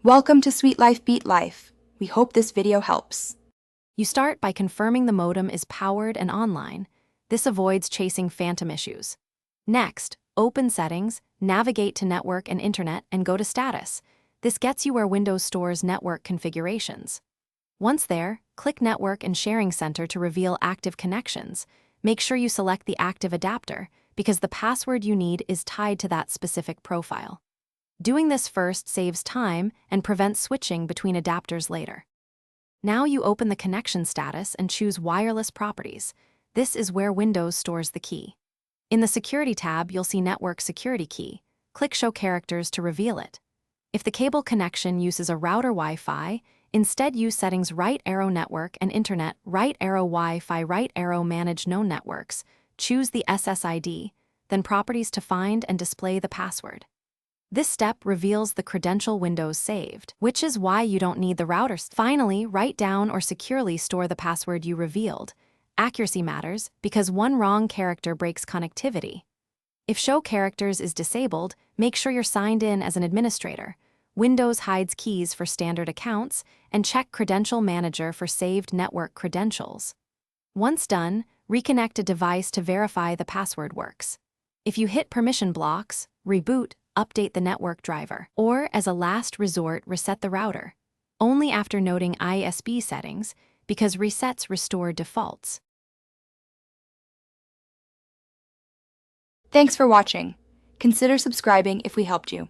Welcome to Sweet Life Beat Life. We hope this video helps. You start by confirming the modem is powered and online. This avoids chasing phantom issues. Next, open Settings, navigate to Network and Internet, and go to Status. This gets you where Windows stores network configurations. Once there, click Network and Sharing Center to reveal active connections. Make sure you select the active adapter, because the password you need is tied to that specific profile. Doing this first saves time and prevents switching between adapters later. Now you open the connection status and choose Wireless Properties. This is where Windows stores the key. In the Security tab, you'll see Network Security Key. Click Show Characters to reveal it. If the cable connection uses a router Wi-Fi, instead use Settings right arrow Network and Internet right arrow Wi-Fi right arrow Manage Known Networks. Choose the SSID, then Properties to find and display the password. This step reveals the credential Windows saved, which is why you don't need the router. Finally, write down or securely store the password you revealed. Accuracy matters because one wrong character breaks connectivity. If Show Characters is disabled, make sure you're signed in as an administrator. Windows hides keys for standard accounts, and check Credential Manager for saved network credentials. Once done, reconnect a device to verify the password works. If you hit permission blocks, reboot, update the network driver, or as a last resort, reset the router. Only after noting ISP settings, because resets restore defaults. Thanks for watching. Consider subscribing if we helped you.